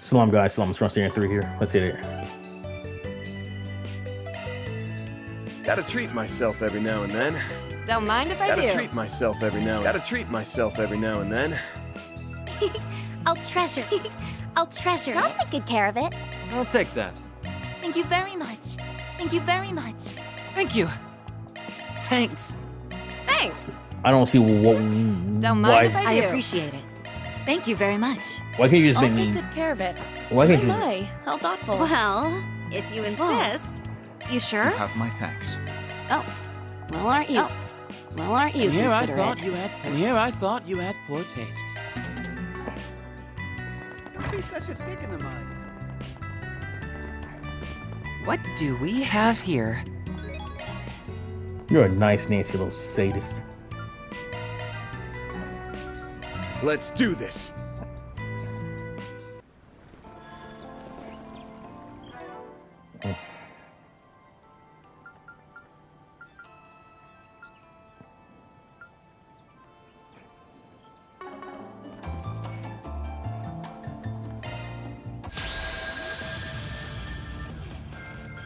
Salam, guys. Salam. It's Rusty 3 here. Let's hit it. Gotta treat myself every now and then. Don't mind if I do. Gotta treat myself every now and then. I'll treasure. I'll treasure. I'll take good care of it. I'll take that. Thank you very much. Thank you very much. Thank you. Thanks. Thanks. I don't see what. Don't why, mind if I do. appreciate it. Thank you very much. why can't you just I'll make take me? good care of it. Why can't you? My, how thoughtful. Well, if you insist. You sure? You have my thanks. Oh, well, aren't you? Well, aren't you? And here I considerate? thought you had poor taste. Don't be such a stick in the mud. What do we have here? You're a nice, nasty little sadist. Let's do this.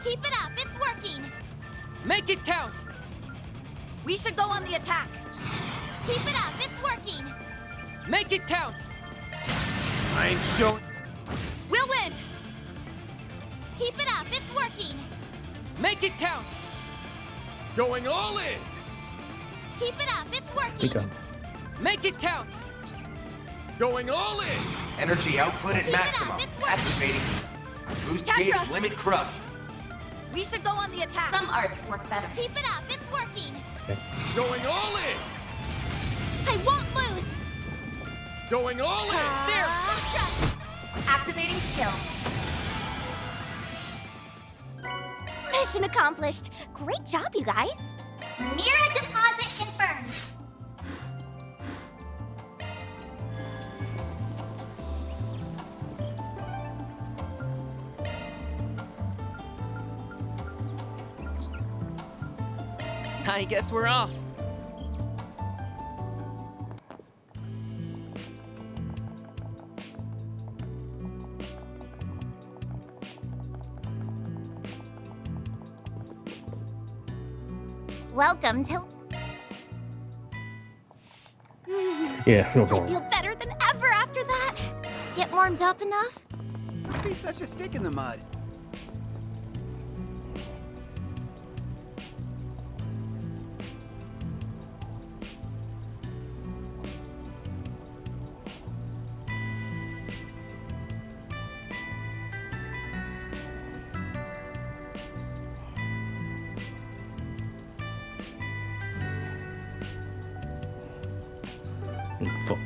Keep it up. It's working. Make it count! We should go on the attack. Keep it up. It's working. Make it count! I ain't showing. We'll win. Keep it up. It's working. Make it count! Going all in. Keep it up. It's Okay. working. Make it count! Going all in. Energy output at Keep it up, maximum. it's working. Activating. Boost Gotcha. gauge limit crushed. We should go on the attack. Some arts work better. Keep it up. It's working. Going all in. I won't lose. Going all in. There. Gotcha. Activating skill. Mission accomplished. Great job, you guys. Mira deposit confirmed. I guess we're off. Welcome to. Yeah, no I going. feel better than ever after that. Get warmed up enough? Don't be such a stick in the mud. Fuck.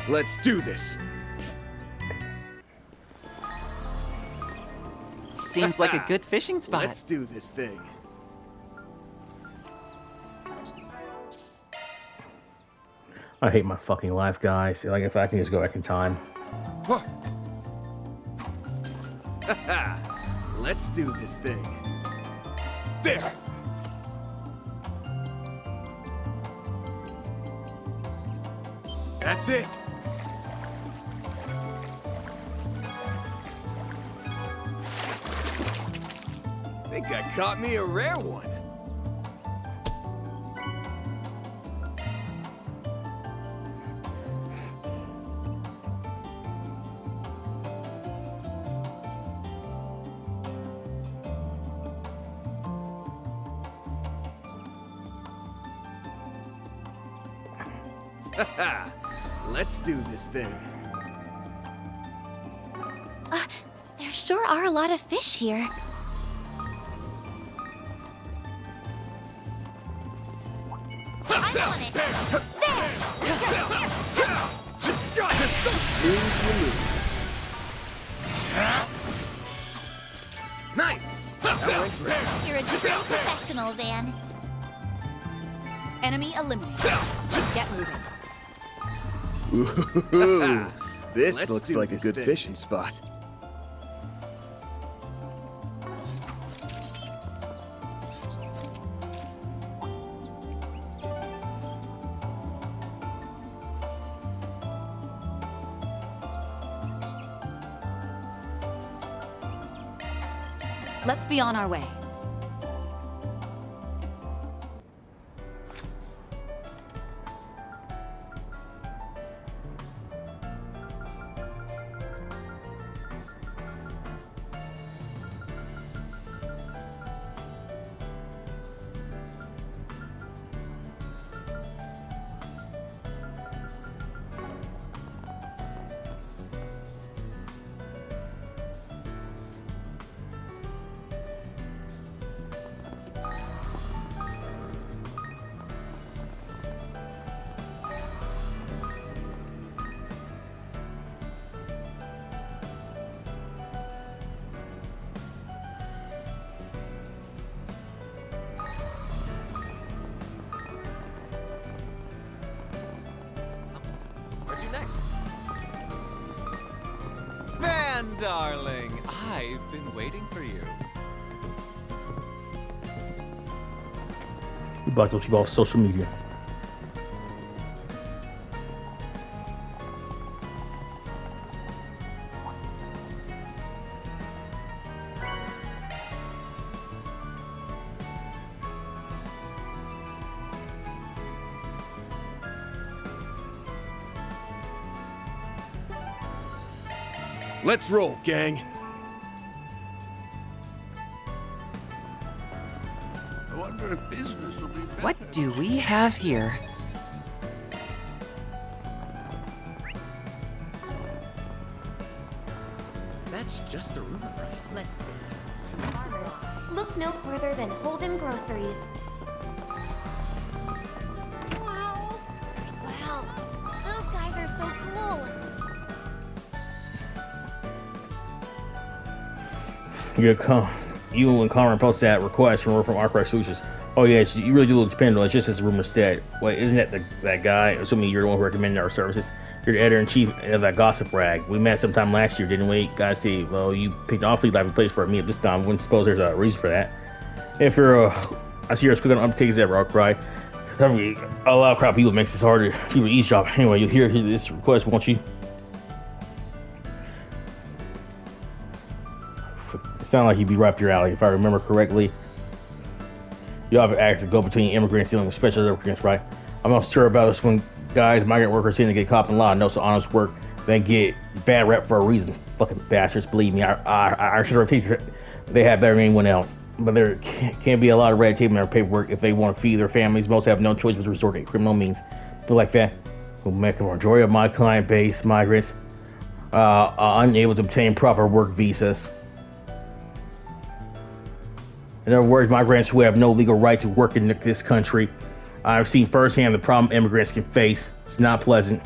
Let's do this. Seems like a good fishing spot. Let's do this thing. I hate my fucking life, guys. Like, if I can just go back in time. Let's do this thing. There. That's it. Think I caught me a rare one. Let's do this thing. There sure are a lot of fish here. I want it. Snooze, you lose. Nice. That went great. You're a true professional, Van. Enemy eliminated. Get moving. Ooh, this Let's looks do like a this good thing. fishing spot. Let's be on our way. Where'd you next? Van, darling, I've been waiting for you. You blocked those people off social media. Let's roll, gang. I wonder if business will be better. What do we have here? That's just a rumor, right? Let's see. Look no further than Holden Groceries. Wow. Wow. Those guys are so cool. You and Conrad posted that request from Arkride Solutions. Oh yes, you really do look dependable. It's just as the rumor said. Wait, isn't that that guy? Assuming you're the one who recommended our services. You're the editor-in-chief of that gossip rag. We met sometime last year, didn't we? Guys, see, well, you picked an awfully lively place for a meet this time. Wouldn't suppose there's a reason for that. If you're, I see you're as quick on uptake as ever, Arkride. A lot of crowd people makes this harder to do eavesdrop. Anyway, you'll hear this request, won't you? It sounded like you'd be right up your alley, if I remember correctly. You have acts that go between immigrants dealing with special immigrants, right? I'm not sure about this when guys, migrant workers seem to get caught in law and know some honest work, then get bad rep for a reason. Fucking bastards, believe me. Our reputation, they have better than anyone else. But there can be a lot of red tape in their paperwork if they want to feed their families. Most have no choice but to resort to criminal means. People like that who make a majority of my client base, migrants, are unable to obtain proper work visas. In other words, migrants who have no legal right to work in this country. I've seen firsthand the problem immigrants can face. It's not pleasant.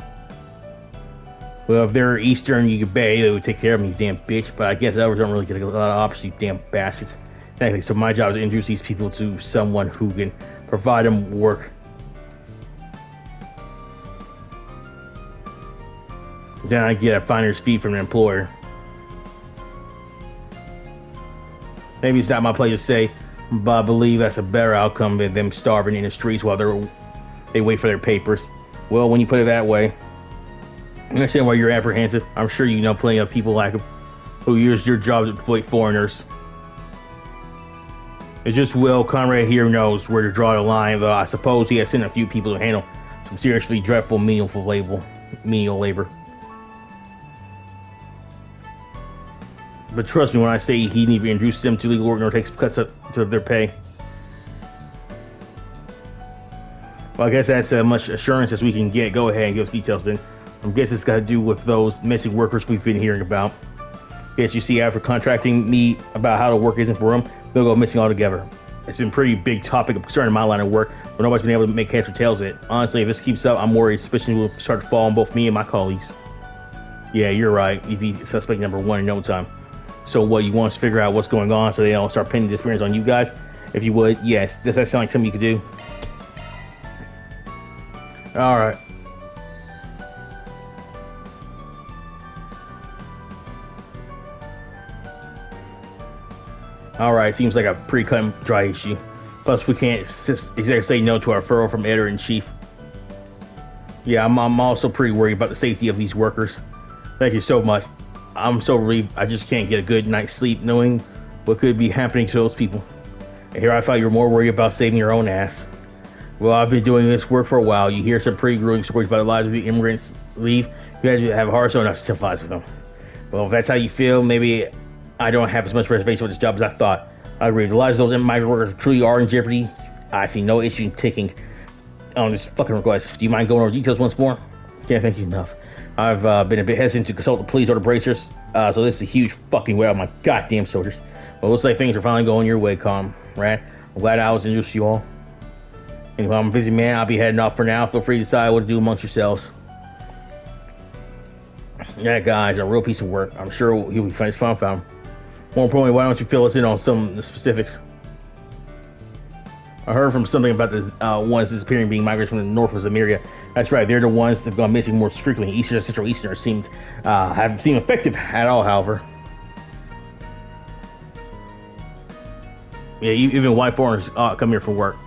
Well, if they're Eastern, you can bet they would take care of me, you damn bitch. But I guess others don't really get a lot of options, you damn bastards. Anyway, so my job is to introduce these people to someone who can provide them work. Then I get a finder's fee from an employer. Maybe it's not my place to say, but I believe that's a better outcome than them starving in the streets while they wait for their papers. Well, when you put it that way, I understand why you're apprehensive. I'm sure you know plenty of people like them who use your job to exploit foreigners. It's just Will Conrad here knows where to draw the line, though I suppose he has sent a few people to handle some seriously dreadful menial labor. But trust me when I say he didn't even introduce them to legal work nor takes cuts up to their pay. Well, I guess that's as much assurance as we can get. Go ahead and give us details then. I guess it's got to do with those missing workers we've been hearing about. Yes, you see, after contracting me about how the work isn't for them, they'll go missing altogether. It's been a pretty big topic of concern in my line of work, but nobody's been able to make heads or tails of it. Honestly, if this keeps up, I'm worried suspicion will start to fall on both me and my colleagues. Yeah, you're right. You'd be suspect number one in no time. So what, you want us to figure out what's going on so they don't start pinning disappearance on you guys? If you would, yes. Does that sound like something you could do? Alright. Alright, seems like a pretty cut and dry issue. Plus, we can't exactly say no to our referral from editor-in-chief. Yeah, I'm also pretty worried about the safety of these workers. Thank you so much. I'm so relieved I just can't get a good night's sleep knowing what could be happening to those people. And here I thought you were more worried about saving your own ass. Well, I've been doing this work for a while. You hear some pretty grueling stories about the lives of the immigrants leave. You guys have a heart so enough to sympathize with them. Well, if that's how you feel, maybe I don't have as much reservation with this job as I thought. I agree. The lives of those migrant workers truly are in jeopardy. I see no issue in taking on this fucking request. Do you mind going over details once more? Can't thank you enough. I've been a bit hesitant to consult the police or the bracers, so this is a huge fucking weight on my goddamn soldiers. Well, looks like things are finally going your way, Comrade. I'm glad I was introduced to you all. Anyway, I'm a busy man. I'll be heading off for now. Feel free to decide what to do amongst yourselves. That guy's a real piece of work. I'm sure he'll be found. More importantly, why don't you fill us in on some of the specifics? I heard from something about this ones disappearing being migrants from the north of Zemeria. That's right, they're the ones that have gone missing more strictly. Eastern and Central Easterners haven't seemed effective at all, however. Yeah, even white foreigners come here for work.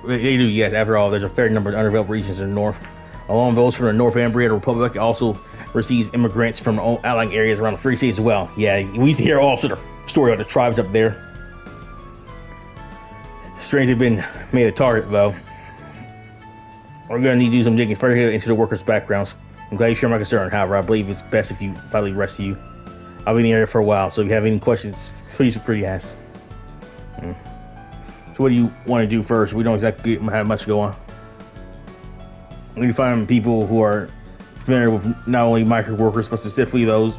They do, yes. After all, there's a fair number of undeveloped regions in the north. Along those from the North Ambria, the Republic also receives immigrants from outlying areas around the Free States as well. Yeah, we used to hear all sort of story about the tribes up there. Strange they've been made a target, though. We're going to need to do some digging further into the workers' backgrounds. I'm glad you share my concern. However, I believe it's best if you finally rest you. I'll be in the area for a while, so if you have any questions, please feel free to ask. So what do you want to do first? We don't exactly have much to go on. We need to find people who are familiar with not only migrant workers, but specifically those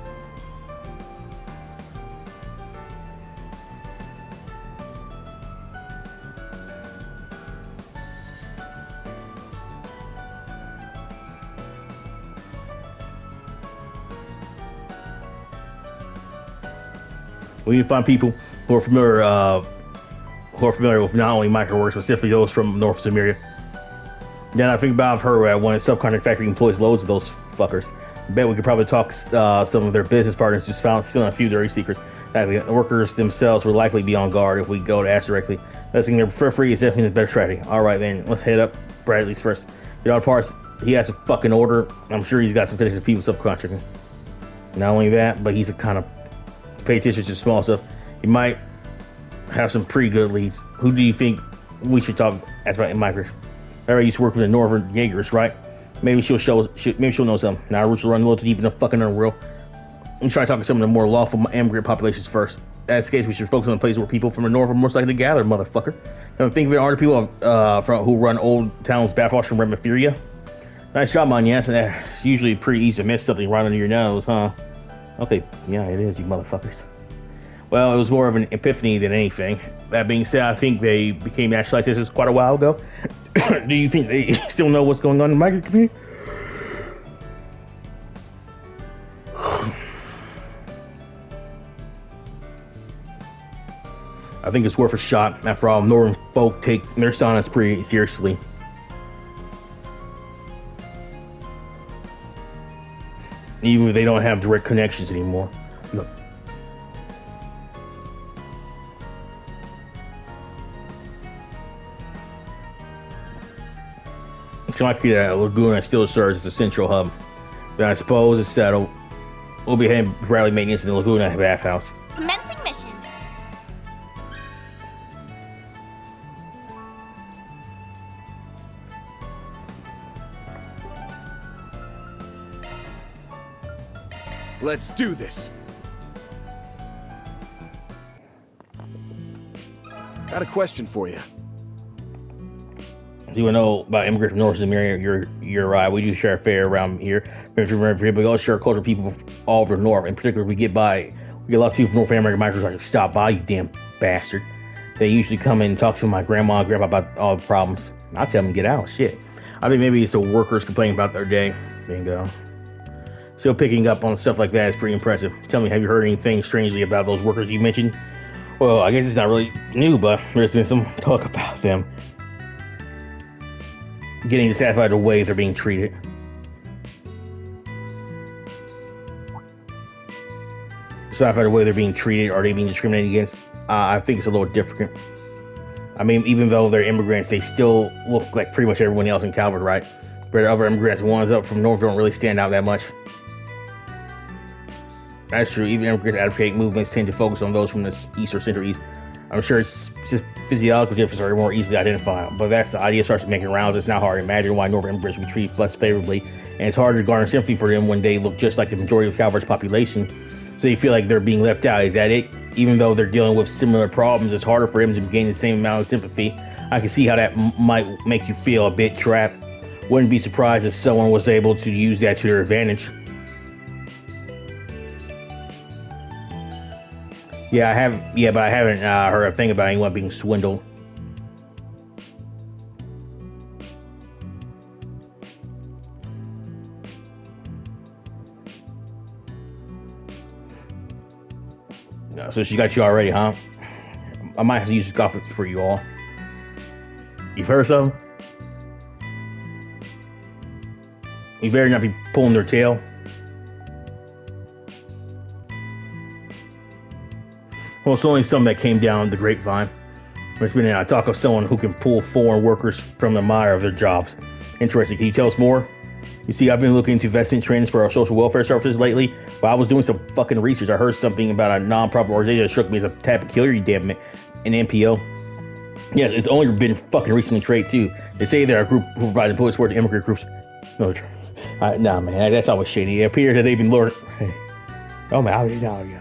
we need to find people who are familiar with not only migrant workers, but specifically those from North Zemeria. Then I think about her one subcontract factory employs loads of those fuckers. I bet we could probably talk some of their business partners who spilling a few dirty secrets. The workers themselves will likely be on guard if we go to ask directly. Asking their for free is definitely the better strategy. Alright then, let's head up Bradley's first. The other parts, he has a fucking order. I'm sure he's got some connections to people subcontracting. Not only that, but he's a kind of pay attention to small stuff. He might have some pretty good leads. Who do you think we should talk as about migrants? I already used to work with the Northern Jaegers, right? Maybe she'll know something. Now our roots will run a little too deep in the fucking underworld. I'm trying to talk to some of the more lawful immigrant populations first. That's the case, we should focus on the places where people from the north are most likely to gather, motherfucker. Now think of it, aren't people who run old towns, Bathwash from Remiferia? Nice job, man, yes, and it's usually pretty easy to miss something right under your nose, huh? Okay, yeah, it is, you motherfuckers. Well, it was more of an epiphany than anything. That being said, I think they became nationalized citizens quite a while ago. Do you think they still know what's going on in the migrant community? I think it's worth a shot. After all, Northern folk take their silence pretty seriously. Even if they don't have direct connections anymore. Look. It's like that Laguna still serves as a central hub. But I suppose it's settled. We'll be having Bradley maintenance in the Laguna bathhouse. Commencing mission. Let's do this. Got a question for you. Do you know about immigrants from North Zemeria? You're right. We do share a fair around here. But we also share culture people all over the north. In particular, we get lots of people from North American migrants like stop by, you damn bastard. They usually come in and talk to my grandma and grandpa about all the problems. I tell them to get out. Shit. I think maybe it's the workers complaining about their day. Bingo. Still picking up on stuff like that is pretty impressive. Tell me, have you heard anything strangely about those workers you mentioned? Well, I guess it's not really new, but there's been some talk about them getting dissatisfied with the way they're being treated. Dissatisfied with the way they're being treated, are they being discriminated against? I think it's a little different. I mean, even though they're immigrants, they still look like pretty much everyone else in Calvard, right? But other immigrants, ones up from north, don't really stand out that much. That's true. Even immigrants advocate movements tend to focus on those from the East or Center East. I'm sure it's just physiological differences are more easily identifiable. But that's the idea starts making rounds. It's now hard to imagine why Northern immigrants would be treated less favorably. And it's hard to garner sympathy for them when they look just like the majority of Calvard's population. So you feel like they're being left out. Is that it? Even though they're dealing with similar problems, it's harder for them to gain the same amount of sympathy. I can see how that might make you feel a bit trapped. Wouldn't be surprised if someone was able to use that to their advantage. But I haven't heard a thing about anyone being swindled. So she got you already, huh? I might have to use this coffee for you all. You've heard something? You better not be pulling their tail. Well, it's only something that came down the grapevine. It's been a talk of someone who can pull foreign workers from the mire of their jobs. Interesting. Can you tell us more? You see, I've been looking into investment trends for our social welfare services lately. While I was doing some fucking research, I heard something about a non-profit organization that shook me as a tad peculiar, damn it. An NPO. Yeah, it's only been fucking recently created too. They say they're a group who provides employee support to immigrant groups. No, nah, man, that's always shady. It appears that they've been lured. Oh man, no.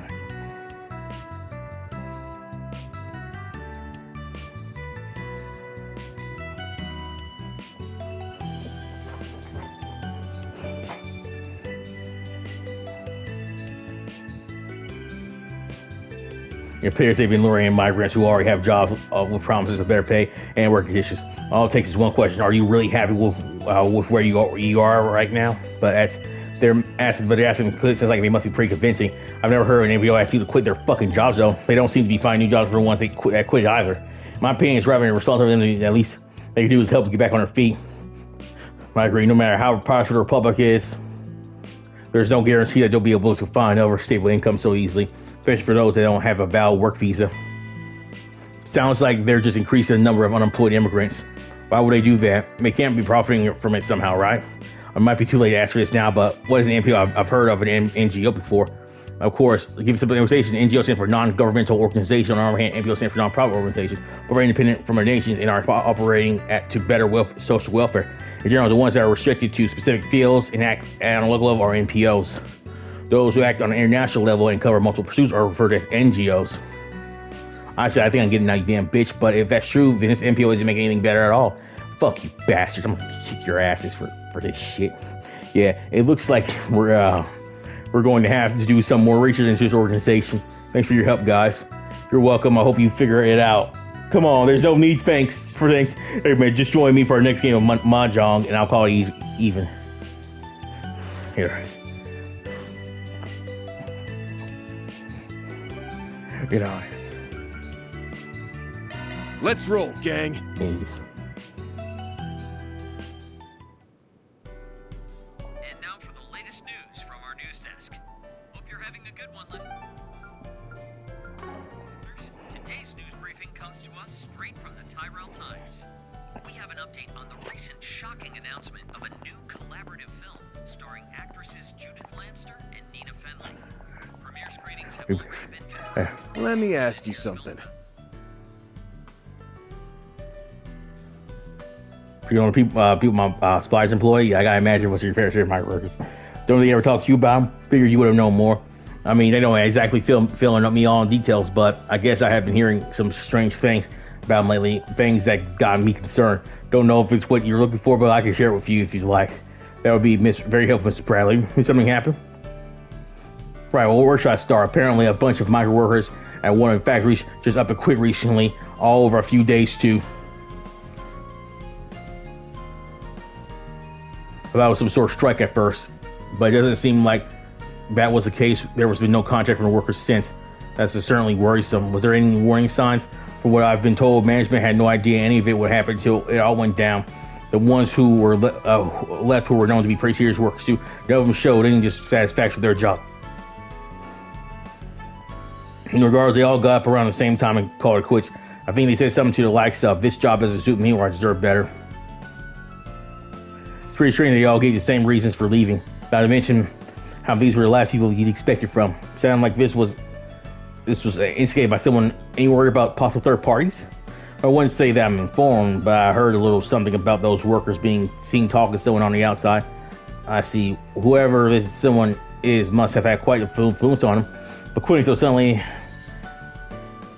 It appears they've been luring in migrants who already have jobs with promises of better pay and work conditions. All it takes is one question: are you really happy with where you are right now? But they're asking it sounds like they must be pretty convincing. I've never heard an NPO ask people to quit their fucking jobs though. They don't seem to be finding new jobs for the ones that quit either. My opinion is rather than responsibility, at least they can do is help to get back on their feet. I agree. No matter how prosperous the republic is, there's no guarantee that they'll be able to find other stable income so easily. Especially for those that don't have a valid work visa. Sounds like they're just increasing the number of unemployed immigrants. Why would they do that? They can't be profiting from it somehow, right? I might be too late to answer this now, but what is an NPO? I've heard of an NGO before. Of course, to give you some information, NGO stands for non-governmental organization. On the other hand, NPO stands for non-profit organization. But we're independent from our nation and are operating to better social welfare. In general, the ones that are restricted to specific fields and act at a local level are NPOs. Those who act on an international level and cover multiple pursuits are referred to as NGOs. I think I'm getting that damn bitch, but if that's true, then this NPO isn't making anything better at all. Fuck you bastards, I'm gonna kick your asses for this shit. Yeah, it looks like we're going to have to do some more research into this organization. Thanks for your help, guys. You're welcome, I hope you figure it out. Come on, there's no need thanks. Hey man, just join me for our next game of Mahjong and I'll call it even. Here. You know. Let's roll, gang. And now for the latest news from our news desk. Hope you're having a good one, listeners. Today's news briefing comes to us straight from the Tyrell Times. We have an update on the recent shocking announcement of a new collaborative film starring actresses Judith Lanster and Nina Fenley. Premiere screenings have already been confirmed. Let me ask you something. If you're people my supplies employee, I gotta imagine what's your fair share of my workers. Don't they ever talk to you about them? Figured you would have known more. I mean, they don't exactly filling up me all in details, but I guess I have been hearing some strange things about them lately. Things that got me concerned. Don't know if it's what you're looking for, but I can share it with you if you'd like. That would be very helpful, Mr. Bradley. Did something happen? Right, well, where should I start? Apparently, a bunch of migrant workers at one of the factories just up and quit recently, all over a few days too. That was some sort of strike at first, but it doesn't seem like that was the case. There has been no contact from the workers since. That's certainly worrisome. Was there any warning signs? From what I've been told, management had no idea any of it would happen until it all went down. The ones who were left who were known to be pretty serious workers too, none of them showed any dissatisfaction with their job. In regards, they all got up around the same time and called it quits. I think they said something to the likes of, "This job doesn't suit me or I deserve better." It's pretty strange they all gave the same reasons for leaving. Not to mention how these were the last people you'd expect it from. sounded like this was instigated by someone. Any worry about possible third parties? I wouldn't say that I'm informed, but I heard a little something about those workers being seen talking to someone on the outside. I see whoever this someone is must have had quite a influence on them. But quitting so suddenly,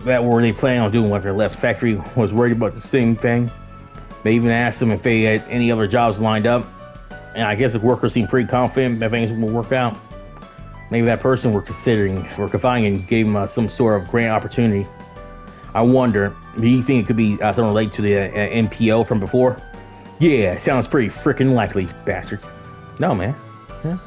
that were they planning on doing when they left? Factory was worried about the same thing. They even asked them if they had any other jobs lined up. And I guess the workers seemed pretty confident that things will work out. Maybe that person we're confining and gave him some sort of grant opportunity. I wonder, do you think it could be something related to the NPO from before? Yeah, sounds pretty freaking likely, bastards. No, man. Yeah.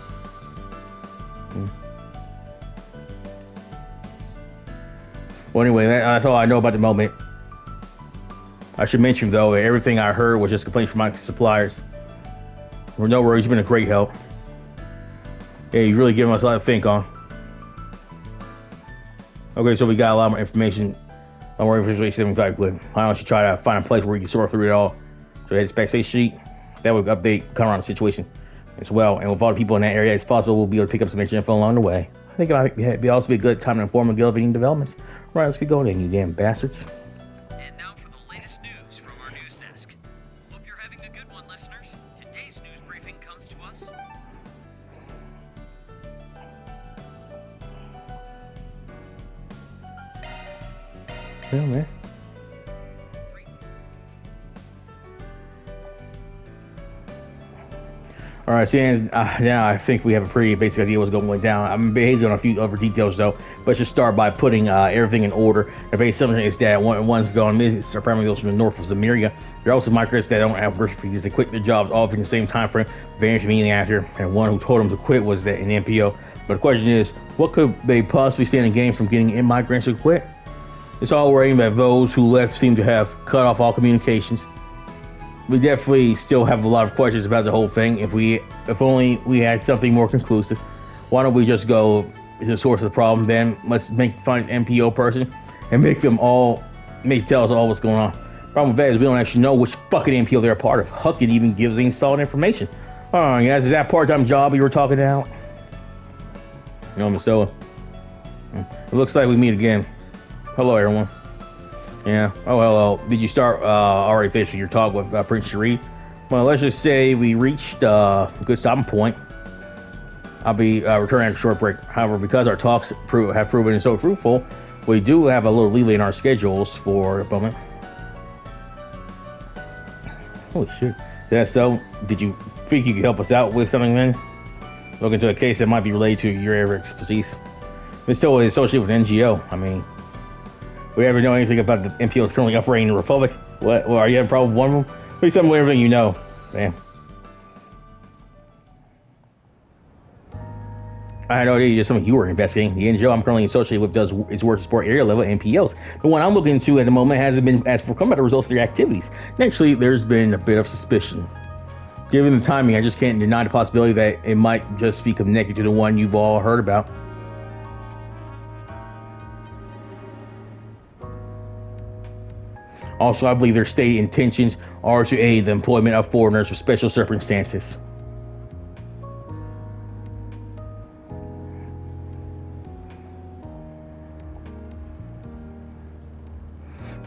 Well, anyway, that's all I know about the moment. I should mention, though, everything I heard was just complaints from my suppliers. Well, no worries, you've been a great help. Yeah, you really given us a lot to think on. Okay, so we got a lot more information. A lot more information than we Why don't you try to find a place where you can sort through it all? So head to backstage sheet. That would update, come around the situation as well. And with all the people in that area as possible, we'll be able to pick up some extra info along the way. I think it might also be a good time to inform of the elevating developments. Right, let's get going then, you damn bastards. And now for the latest news from our news desk. Hope you're having a good one, listeners. Today's news briefing comes to us. Yeah, man. All right, so now I think we have a pretty basic idea what's going down. I'm hazy on a few other details though, but let's just start by putting everything in order. The basic assumption is that one's gone missing, primarily those from the north of Zemuria. There are also migrants that don't have birth fees to quit their jobs all in the same time frame, vanished immediately after, and one who told them to quit was an NPO. But the question is, what could they possibly stand to gain from getting immigrants to quit? It's all worrying that those who left seem to have cut off all communications. We definitely still have a lot of questions about the whole thing. If only we had something more conclusive. Why don't we just go to the source of the problem? Then let's find an MPO person and tell us all what's going on. Problem with that is we don't actually know which fucking MPO they're a part of. Huck it even gives the installed information. Oh, guys, is that part-time job you were talking about? So it looks like we meet again. Hello, everyone. Yeah. Oh, hello. Did you start already finishing your talk with Prince Sharif? Well, let's just say we reached a good stopping point. I'll be returning after a short break. However, because our talks have proven so fruitful, we do have a little leeway in our schedules for a moment. Holy shit. That's so. Did you think you could help us out with something then? Look into a case that might be related to your area of expertise. It's still associated with NGO. I mean, we ever know anything about the MPOs currently operating in the Republic? What? Well, are you having a problem with one of them? Please tell me everything you know. Damn. I had no idea just something you were investigating. The NGO I'm currently associated with does its work to support area level MPOs. The one I'm looking into at the moment hasn't been as forthcoming about the results of their activities. Naturally, there's been a bit of suspicion. Given the timing, I just can't deny the possibility that it might just be connected to the one you've all heard about. Also, I believe their stated intentions are to aid the employment of foreigners for special circumstances.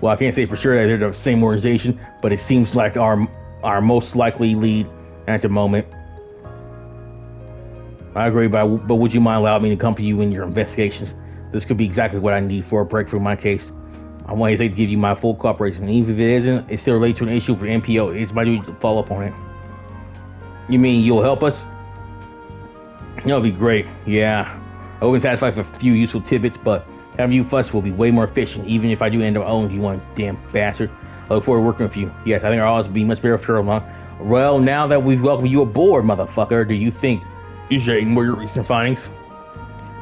Well, I can't say for sure that they're the same organization, but it seems like our most likely lead at the moment. I agree, but would you mind allowing me to accompany you in your investigations? This could be exactly what I need for a breakthrough in my case. I want to say to give you my full cooperation. Even if it isn't, it's still related to an issue for MPO. It's my duty to follow up on it. You mean you'll help us? That'll be great. Yeah. I will be satisfied with a few useful tidbits, but having you fuss will be way more efficient, even if I do end up owning you, one damn bastard. I look forward to working with you. Yes, I think our odds will be much better for long. Well, now that we've welcomed you aboard, motherfucker, do you think you share any more of your recent findings?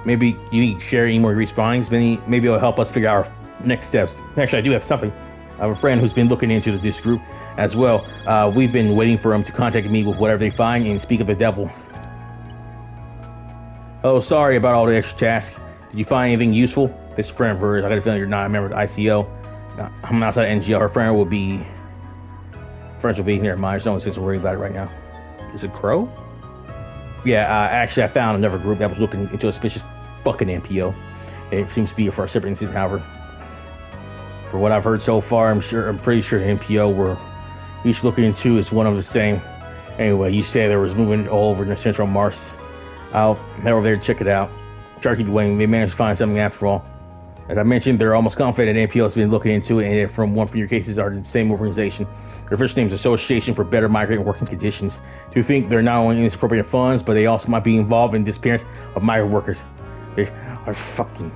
Maybe you share any more of your recent findings? Maybe it'll help us figure out our next steps. Actually, I do have something. I have a friend who's been looking into this group as well. We've been waiting for him to contact me with whatever they find and speak of the devil. Oh, sorry about all the extra tasks. Did you find anything useful? This friend of hers, I got a feeling you're not a member of the ICO. I'm outside NGO. Her friends will be near mine. There's no sense to worry about it right now. Is it Crow? Yeah, actually, I found another group that was looking into suspicious fucking NPO. It seems to be for a separate incident, however. For what I've heard so far, I'm pretty sure the NPO were each looking into is one of the same. Anyway, you said there was movement all over the Central Mars. I'll head over there to check it out. Try to keep you waiting. They managed to find something after all. As I mentioned, they're almost confident NPO has been looking into it, and from one of your cases are the same organization. Their official name is Association for Better Migrant Working Conditions. Do you think they're not only misappropriating funds, but they also might be involved in the disappearance of migrant workers? They are fucking...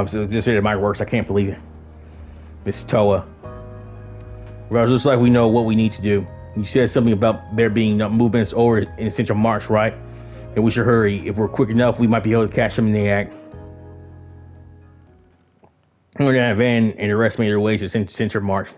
So just say my works. I can't believe it. Miss Toa. Well, it looks like we know what we need to do. You said something about there being movements over in Central March, right? And we should hurry. If we're quick enough, we might be able to catch them in the act. We're gonna have Van and the rest make their way to Central March.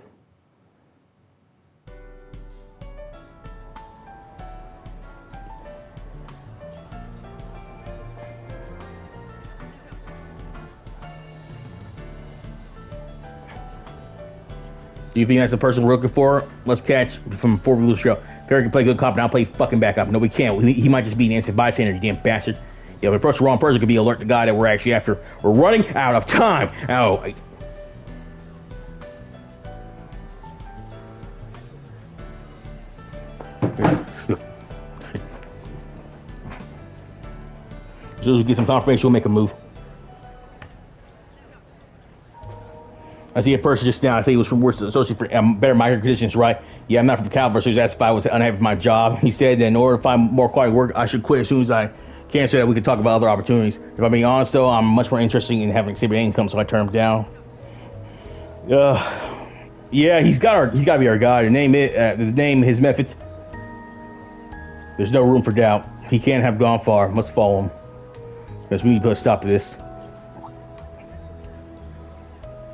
Do you think that's the person we're looking for? Let's catch from before we lose the show. Perry can play good cop and I'll play fucking backup. No, we can't. He might just be an innocent bystander, you damn bastard. Yeah, but approach the wrong person could be alert the guy that we're actually after. We're running out of time. Oh. As soon as we get some confirmation, we'll make a move. I see a person just now. I say he was from Worcester Associate for Better Migrant Conditions, right? Yeah, I'm not from Calvard, so he's asked if I was unhappy with my job. He said that in order to find more quality work, I should quit as soon as I can so that we can talk about other opportunities. If I'm being honest, though, I'm much more interested in having a stable income, so I turned him down. Yeah, he's got to be our guy. His name, his methods. There's no room for doubt. He can't have gone far. Must follow him. Because we need to put a stop to this.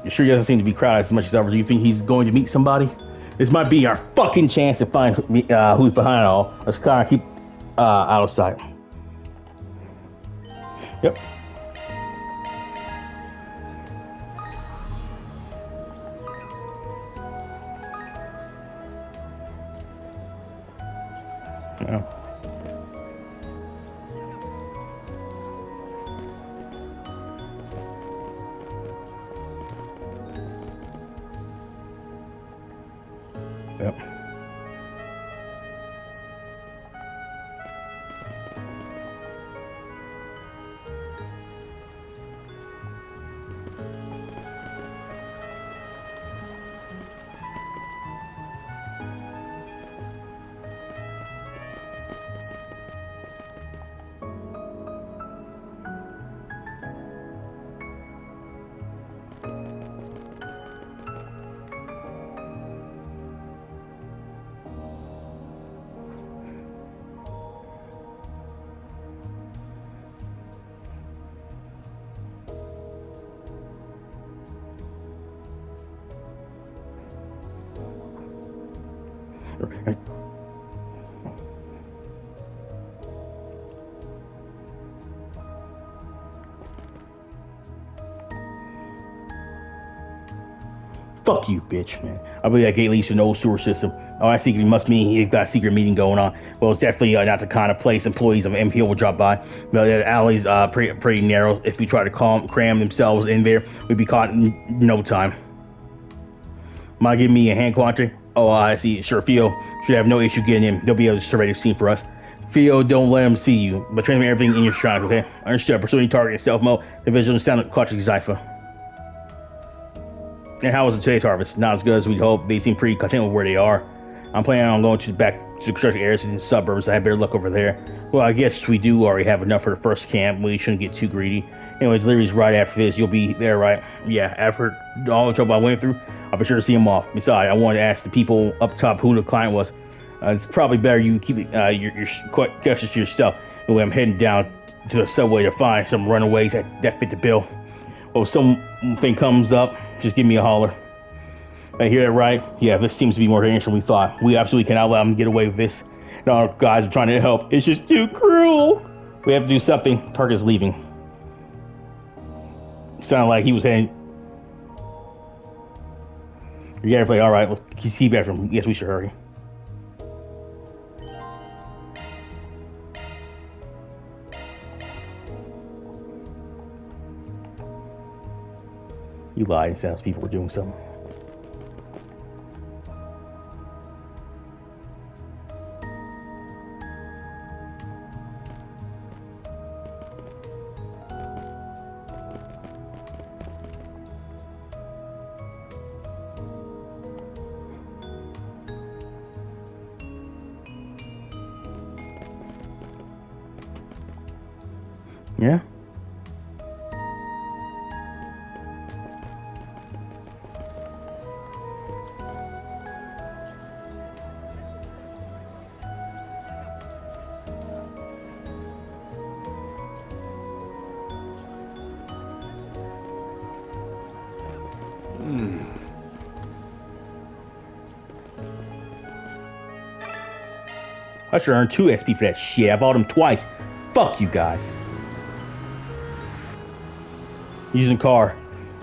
You sure he doesn't seem to be crowded as much as ever? Do you think he's going to meet somebody? This might be our fucking chance to find who's behind it all. Let's kind of keep out of sight. Yep. Yeah. Yep. Fuck you, bitch, man. I believe that gate leads to an old sewer system. Oh, I think it must mean he's got a secret meeting going on. Well, it's definitely not the kind of place employees of MPO will drop by. Well, that alley's pretty narrow. If we try to cram themselves in there, we'd be caught in no time. Might give me a hand quantity? Oh, I see. Sure, Theo should have no issue getting in. They'll be able to survey the scene for us. Theo, don't let them see you, but transmit everything in your stride, okay? Understood. Pursuing target in stealth mode. The visual sound of clutching Zypha. And how was today's harvest? Not as good as we'd hope. They seem pretty content with where they are. I'm planning on going back to the construction areas in the suburbs. I have better luck over there. Well, I guess we do already have enough for the first camp. We shouldn't get too greedy. Anyway, delivery's right after this. You'll be there, right? Yeah, after all the trouble I went through, I'll be sure to see him off. Besides, I wanted to ask the people up top who the client was. It's probably better you keep your questions to yourself. Anyway, I'm heading down to the subway to find some runaways that fit the bill. Well, if something comes up, just give me a holler. I hear that right? Yeah, this seems to be more dangerous than we thought. We absolutely cannot let them get away with this. And our guys are trying to help. It's just too cruel. We have to do something. Target's leaving. Sounded like he was saying, "You gotta play." All right, well, keep back from. Yes, we should hurry. You lied. It sounds people were doing something. Yeah. I should earn 2 XP for that shit. I bought him twice. Fuck you guys. Using car.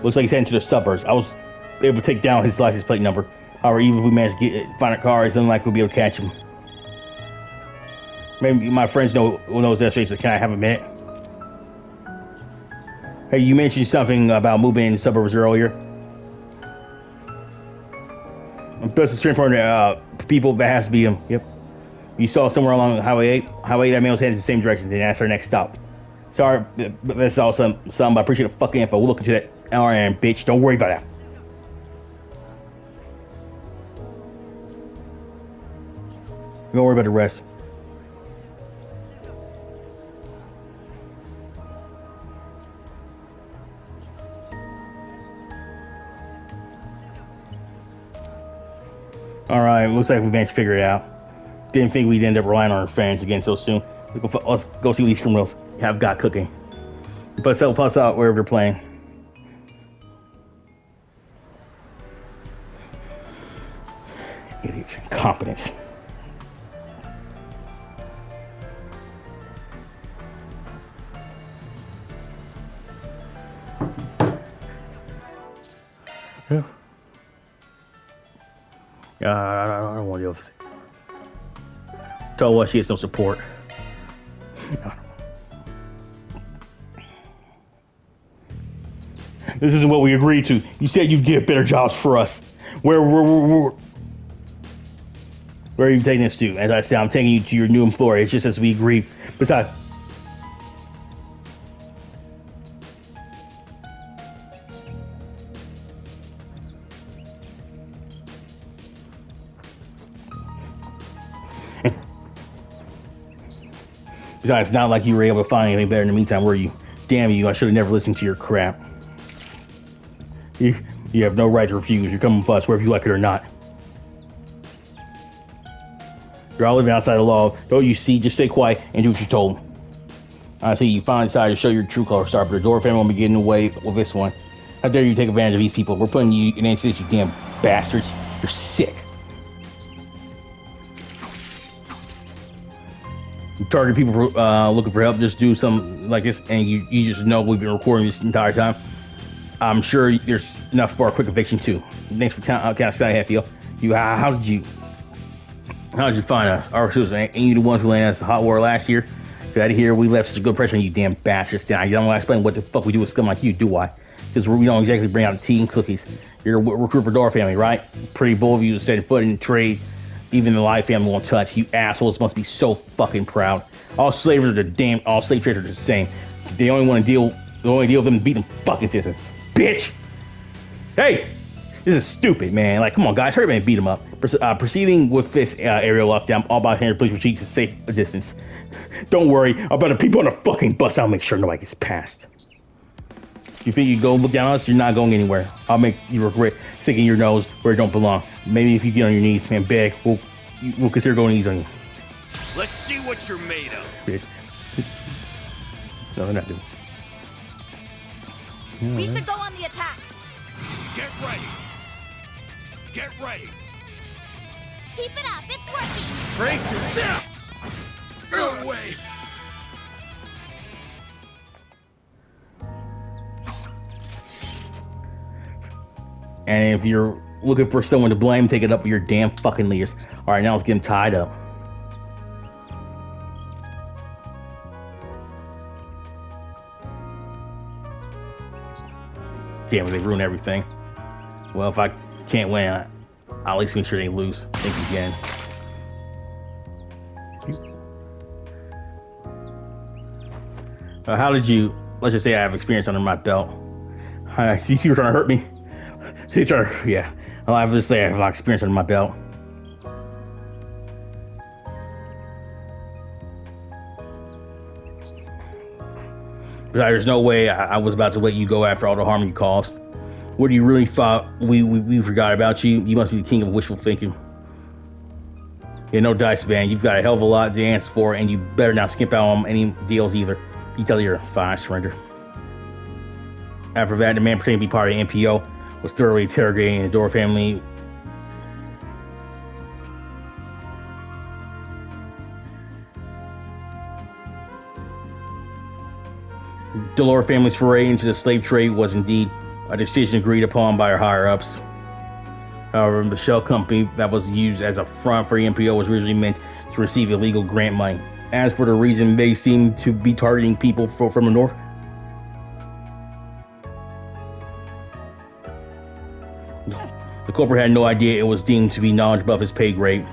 Looks like he's heading to the suburbs. I was able to take down his license plate number. However, even if we manage to find a car, it's unlikely we'll be able to catch him. Maybe my friends know that street, so can I have a minute? Hey, you mentioned something about moving in the suburbs earlier. Best it's important people that has to be him. Yep. You saw somewhere along Highway 8. Highway 8, that man was heading the same direction. Then that's our next stop. Sorry, but that's all some. I appreciate the fucking info. We'll look into that LRM, bitch. Don't worry about that. Don't worry about the rest. Alright, looks like we managed to figure it out. Didn't think we'd end up relying on our fans again so soon. Let's go see what these criminals have got cooking. But so plus out wherever you're playing. Idiots, incompetence. Yeah. I don't want to deal with this. Tell her what, she has no support. This isn't what we agreed to. You said you'd get better jobs for us. Where are you taking this to? As I said, I'm taking you to your new employer. It's just as we agreed. Besides, it's not like you were able to find anything better in the meantime, were you? Damn you, I should have never listened to your crap. You have no right to refuse. You're coming with us, whether you like it or not. You're all living outside the law. Don't you see? Just stay quiet and do what you're told. I see you finally decided to show your true colors, sir, but the Door family won't be getting away with this one. How dare you take advantage of these people? We're putting you in into this, you damn bastards. You're sick. You target people for, looking for help, just do something like this, and you just know we've been recording this entire time. I'm sure there's enough for a quick eviction too. Thanks for counting Hatfield. How did you find us? Our shoes ain't you the ones who landed us the hot war last year? Get out of here. We left such a good pressure on you damn bastards. I don't want to explain what the fuck we do with scum like you, do I? Because we don't exactly bring out tea and cookies. You're a recruit for Door family, right? Pretty bold of you to set foot in trade. Even the Live family won't touch. You assholes must be so fucking proud. All slave traders are the same. They only want to deal with them and beat them fucking citizens. Bitch! Hey! This is stupid, man. Like, come on, guys. Hurry up and beat them up. Proceeding with this aerial lockdown, all about hand, please retreat to safe distance. Don't worry about the people on the fucking bus. I'll make sure nobody gets past. You think you go look down on us? You're not going anywhere. I'll make you regret sticking your nose where it don't belong. Maybe if you get on your knees and beg, we'll consider going easy on you. Let's see what you're made of. Bitch. No, they're not doing. We should go on the attack. Get ready. Get ready. Keep it up. It's working. Brace yourself. No way. And if you're looking for someone to blame, take it up with your damn fucking leaders. All right, now let's get them tied up. Damn it, they ruined everything. Well, if I can't win, I'll at least make sure they lose. Think again. How did you... Let's just say I have experience under my belt. You were trying to hurt me? Yeah. I'll have to say I have a lot of experience under my belt. There's no way I was about to let you go after all the harm you caused. What do you really thought we forgot about you? You must be the king of wishful thinking. Yeah, no dice, man. You've got a hell of a lot to answer for, and you better not skimp out on any deals either. You tell your fine, surrender. After that, the man pretending to be part of the NPO was thoroughly interrogating the Dora family. The Dora family's foray into the slave trade was indeed a decision agreed upon by our higher-ups. However, the shell company that was used as a front for the NPO was originally meant to receive illegal grant money. As for the reason they seem to be targeting people from the north, the culprit had no idea it was deemed to be knowledge above his pay grade.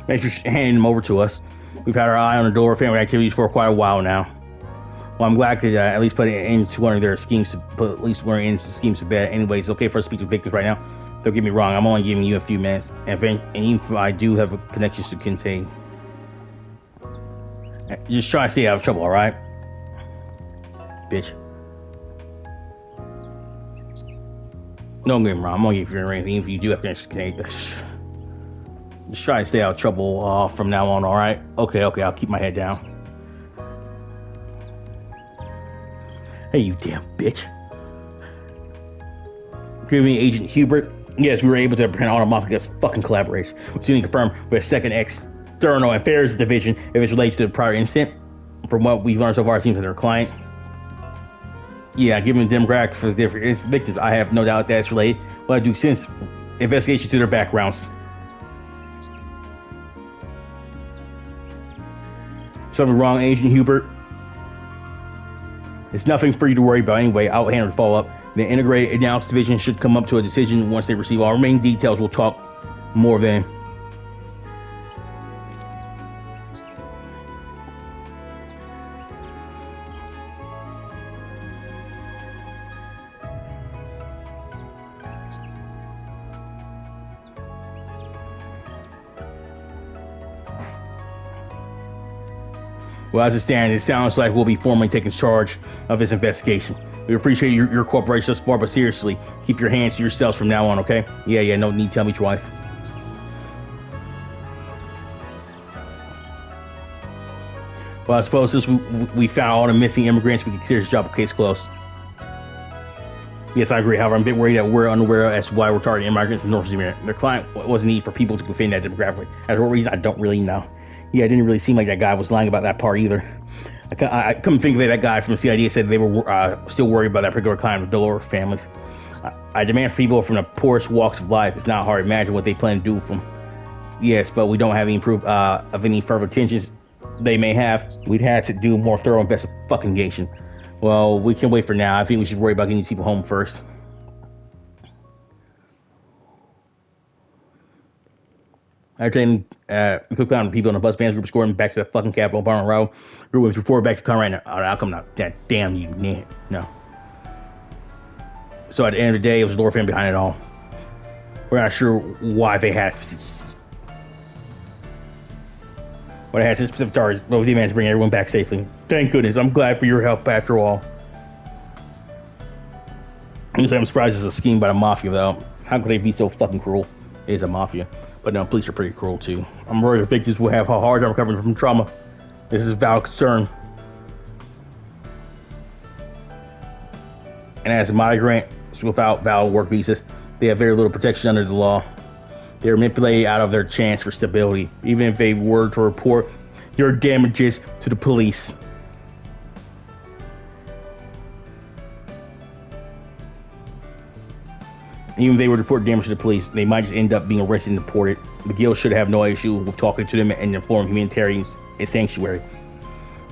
Thanks for handing them over to us. We've had our eye on the Dora family activities for quite a while now. Well, I'm glad to at least put it into one of their schemes, to put at least one of their schemes to bed. Anyways, it's okay for us to speak to victims right now. Don't get me wrong, I'm only giving you a few minutes. And even if I do have connections to contain. Just try to stay out of trouble, alright? Bitch. Don't get me wrong, I'm only giving you anything. Even if you do have connections to contain. Just try to stay out of trouble from now on, alright? Okay, I'll keep my head down. Hey, you damn bitch. Give me Agent Hubert. Yes, we were able to prevent all the Mafia fucking collaborators. We soon confirmed with a second external affairs division if it's related to the prior incident. From what we've learned so far, it seems that their client. Yeah, given the demographics for the different victims, I have no doubt that's related. What I do since investigation to their backgrounds. Something wrong, Agent Hubert? It's nothing for you to worry about anyway. I'll handle the follow-up. The Integrated Analysis Division should come up to a decision once they receive all remaining details. We'll talk more then. Well, as it stands, it sounds like we'll be formally taking charge of this investigation. We appreciate your cooperation thus far, but seriously, keep your hands to yourselves from now on, okay? Yeah, no need to tell me twice. Well, I suppose since we found all the missing immigrants, we can consider this job a case closed. Yes, I agree. However, I'm a bit worried that we're unaware as to why we're targeting immigrants in North America. Their client was a need for people to within that demographic. As for what reason, I don't really know. Yeah, it didn't really seem like that guy was lying about that part either. I couldn't think of it. That guy from CID said they were still worried about that particular kind of Dolores families. I demand for people from the poorest walks of life. It's not hard to imagine what they plan to do with them. Yes, but we don't have any proof of any further intentions they may have. We'd have to do a more thorough investigation. Well, we can wait for now. I think we should worry about getting these people home first. Entertaining quick on people in the bus vans group escorting back to the fucking Capitol Barn Road. Group was reported back to come right now. I'll come now. Damn you, no. So at the end of the day, it was the Lord family behind it all. We're not sure why they had specific targets, but we did manage to bring everyone back safely. Thank goodness. I'm glad for your help after all. I'm surprised it's a scheme by the Mafia, though. How could they be so fucking cruel? It is a Mafia. But no, police are pretty cruel too. I'm worried the victims will have a hard time recovering from trauma. This is a valid concern. And as migrants without valid work visas, they have very little protection under the law. They are manipulated out of their chance for stability, even if they were to report their damages to the police. Even if they were to report damage to the police, they might just end up being arrested and deported. The guild should have no issue with talking to them and informing humanitarians a sanctuary.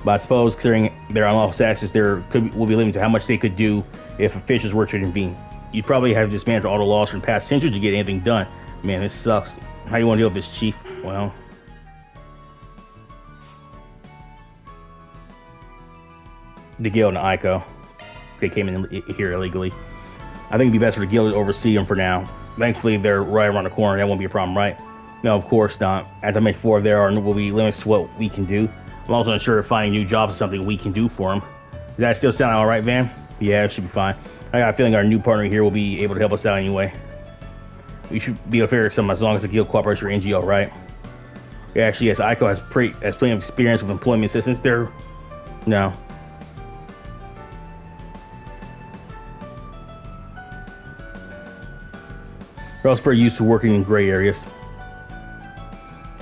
But I suppose, considering their unlawful status, will be limited to how much they could do if officials were to intervene. You'd probably have to dismantle all the laws from past centuries to get anything done. Man, this sucks. How do you want to deal with this, Chief? Well, the guild and Ico, they came in here illegally. I think it'd be best for the guild to oversee them for now. Thankfully, they're right around the corner. That won't be a problem, right? No, of course not. As I mentioned before, will be limits to what we can do. I'm also unsure if finding new jobs is something we can do for them. Does that still sound all right, Van? Yeah, it should be fine. I got a feeling our new partner here will be able to help us out anyway. We should be able to figure something as long as the guild cooperates with NGO, right? Yeah, actually, yes. Ico has plenty of experience with employment assistance there. No. We're also pretty used to working in gray areas.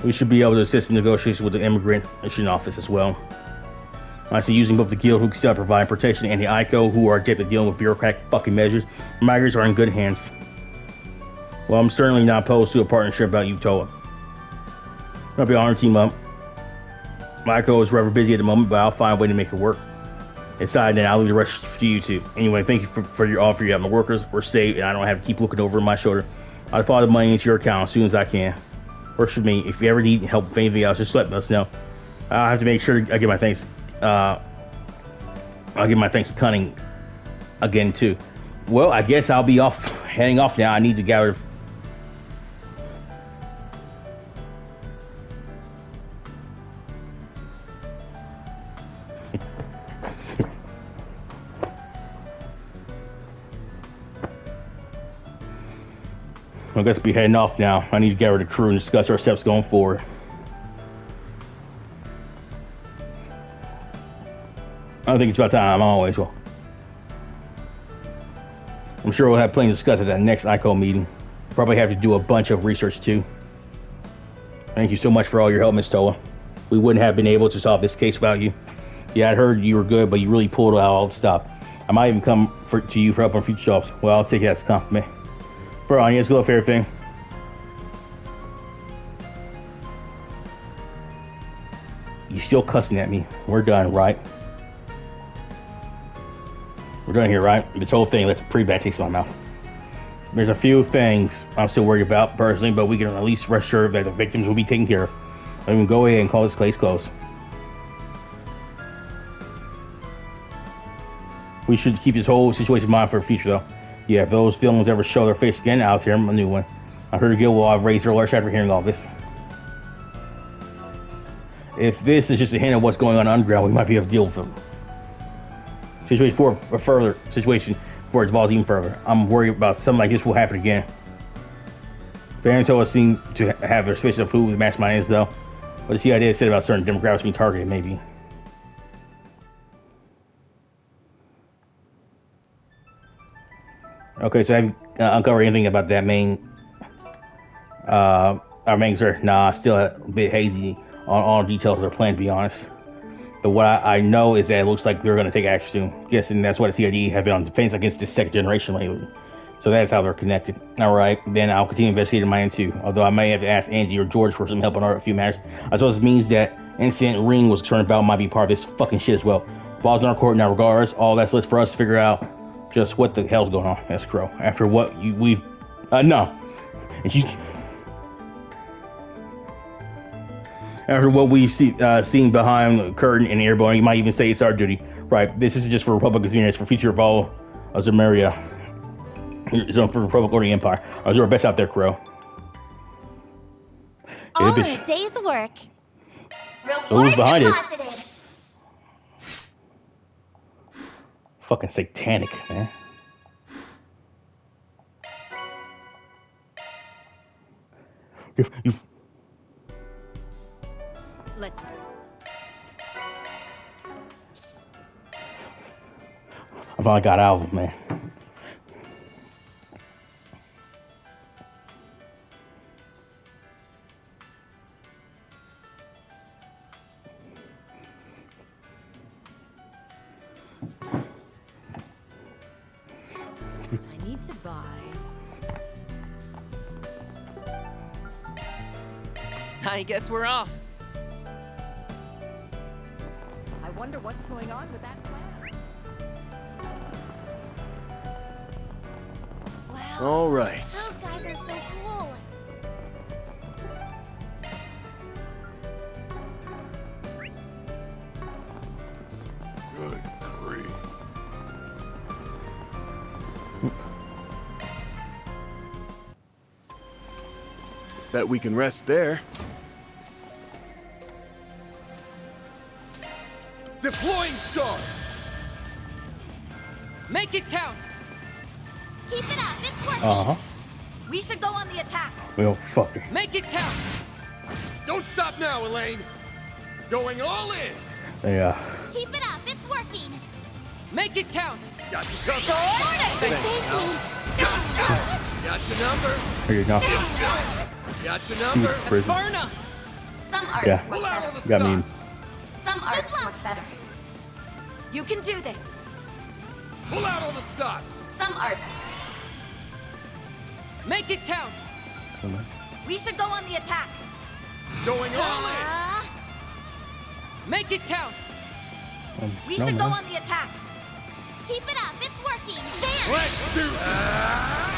We should be able to assist in negotiations with the immigrant mission office as well. I see using both the guild who can still provide protection and the Ico who are adept at dealing with bureaucratic fucking measures. Migrants are in good hands. Well, I'm certainly not opposed to a partnership about Utoa. I'll be honored to team up. Ico is rather busy at the moment, but I'll find a way to make it work. Aside, then I'll leave the rest to you two. Anyway, thank you for your offer. You have my workers. We're safe, and I don't have to keep looking over my shoulder. I'll deposit the money into your account as soon as I can. Works for me. If you ever need help with anything else, just let us know. I'll have to make sure I give my thanks. I'll give my thanks to Cunning again too. Well, I guess I'll be heading off now. I need to gather. I guess I'll be heading off now. I need to gather the crew and discuss our steps going forward. I think it's about time. I always will. I'm sure we'll have plenty to discuss at that next ICO meeting. Probably have to do a bunch of research too. Thank you so much for all your help, Miss Toa. We wouldn't have been able to solve this case without you. Yeah, I'd heard you were good, but you really pulled out all the stop. I might even come to you for help on future jobs. Well, I'll take it as a compliment. For on, let's go for everything. You still cussing at me. We're done, right? We're done here, right? This whole thing left a pretty bad taste in my mouth. There's a few things I'm still worried about personally, but we can at least rest assured that the victims will be taken care of. I mean, go ahead and call this case closed. We should keep this whole situation in mind for the future, though. Yeah, if those villains ever show their face again, I'll tear them a new one. I heard the guild will have raised their alerts after hearing all this. If this is just a hint of what's going on underground, we might be able to deal with them. Situation for a further situation before it evolves even further. I'm worried about something like this will happen again. Parents always seem to have their suspicion of who the mastermind is, though. But the CIA said about certain demographics being targeted, maybe. Okay, so have you uncovered anything about that our main concern? Nah, still a bit hazy on all details of their plan, to be honest. But what I know is that it looks like they're going to take action soon. Guessing that's why the CID have been on defense against this second generation lately. So that's how they're connected. Alright, then I'll continue investigating my end too. Although I may have to ask Angie or George for some help on a few matters. I suppose it means that Incident Ring was concerned about might be part of this fucking shit as well. Balls in our court now, regardless. All that's left for us to figure out just what the hell's going on. That's Crow. After what we've... no. After what we've seen behind the curtain and airborne, you might even say it's our duty. Right, this isn't just for Republic of Xenos, it's for future of all of Zemeria. It's for Republic or the Empire. I'll do our best out there, Crow. All in a day's work. So who's behind it? Fucking satanic, man. You Let's. I finally got out of it, man. I need to buy. I guess we're off. I wonder what's going on with that plan. Wow. All right. Those guys are so cool. Good grief. Bet we can rest there. Deploying shards! Make it count! Keep it up. It's working. Uh huh. We should go on the attack. Well, fuck it. Make it count! Don't stop now, Elaine! Going all in! Yeah. Keep it up. It's working. Make it count! Got you covered! Save me. Got your number! Here you go. Got your number! Prison. Varna! Some arts Yeah. work Pull out all better. the Got me. stops! Some arts work better. You can do this. Pull out all the stops! Some art. Make it count! We should go on the attack. Going all in! Make it count! We No, should go man. on the attack. Keep it up. It's working. There. Let's do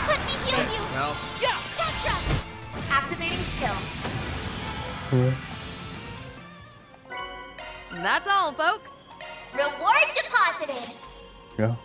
Let me heal you. Well, Yeah! Gotcha. Activating skill. That's all, folks. Reward deposited. Yeah.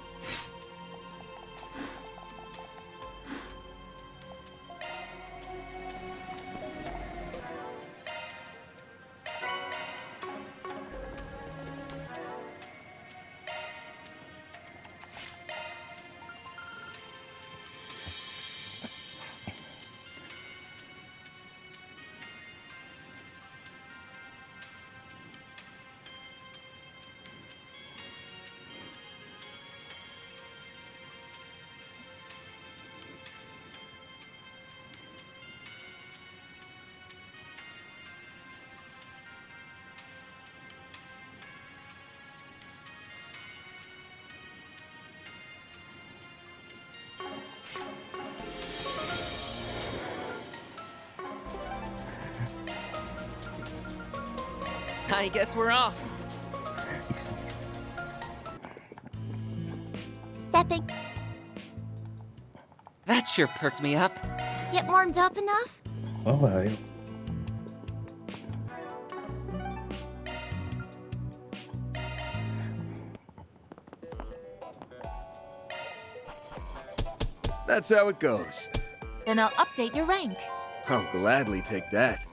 I guess we're off. Stepping. That sure perked me up. Get warmed up enough? Well, that's how it goes. Then I'll update your rank. I'll gladly take that.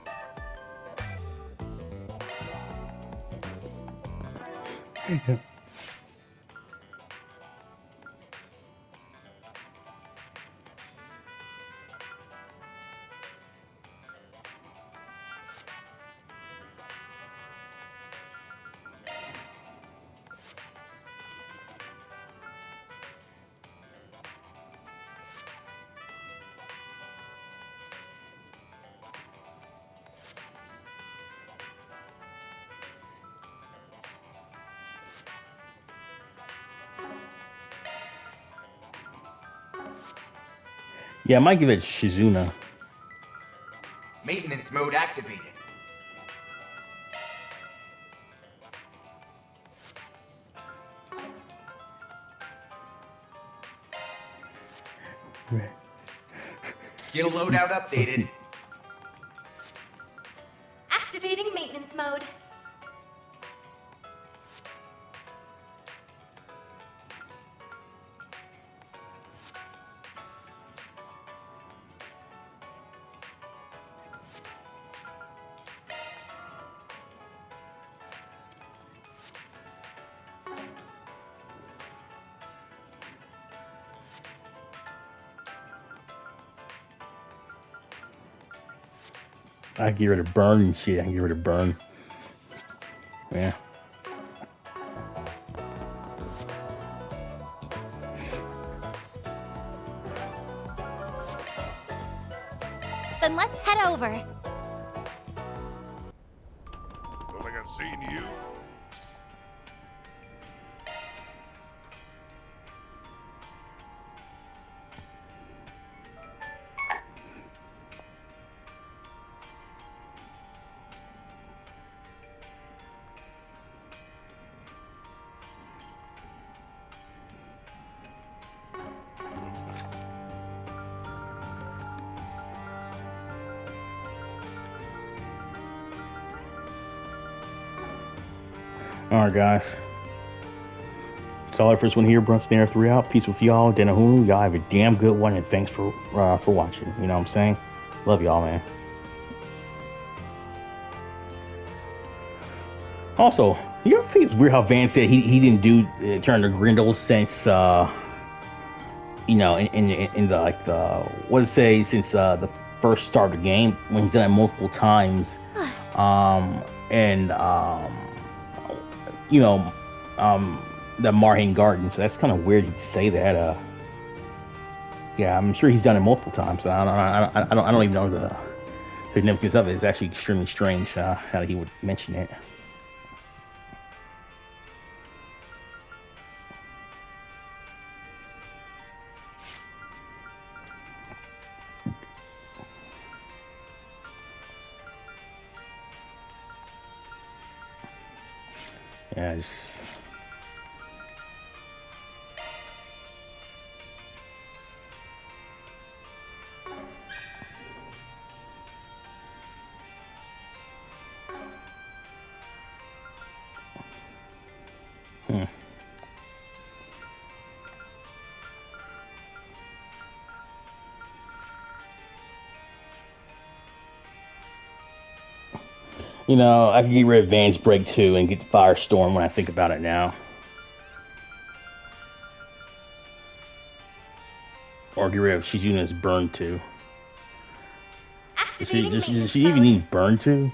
yeah, I might give it Shizuna. Maintenance mode activated. Skill loadout updated. Activating maintenance mode. I can get rid of burn and shit. I can get rid of burn. Yeah. Then let's head over. Don't think I've seen you. Alright, guys. That's all our first one here. Brunson Air 3 out. Peace with y'all. Denahunu. Y'all have a damn good one, and thanks for watching. You know what I'm saying? Love y'all, man. Also, you ever think it's weird how Van said he didn't do turn to Grendel since you know, in the like the what to say since the first start of the game, when he's done it multiple times, you know, the Marhain Gardens. So that's kind of weird to say that. Yeah, I'm sure he's done it multiple times. So I don't even know the significance of it. It's actually extremely strange how he would mention it. Yeah, just... You know, I can get rid of Van's Break too and get Firestorm when I think about it now. Or get rid of Shizuna's Burn too. Does she even need Burn too?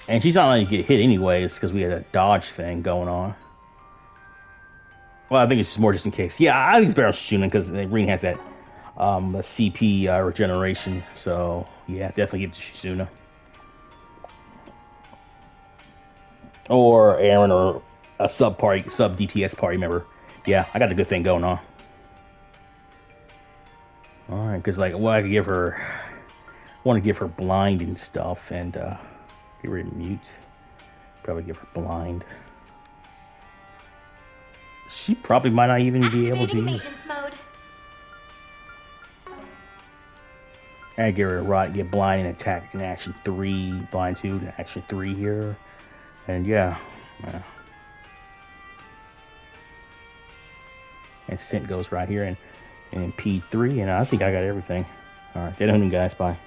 And she's not going to get hit anyways because we had a dodge thing going on. Well, I think it's just more just in case. Yeah, I think it's better on Shizuna because Ring has that CP regeneration. So, yeah, definitely give it to Shizuna. Or Aaron or a sub DPS party member. Yeah, I got a good thing going on. Alright, because like, well, I could give her... I want to give her blind and stuff and get rid of mute. Probably give her blind. She probably might not even be able to use. Maintenance mode. I get rid of Rot, get blind and attack in action 3, blind 2 and action 3 here. And yeah. And Scent goes right here and P3, and I think I got everything. Alright, stay tuned guys, bye.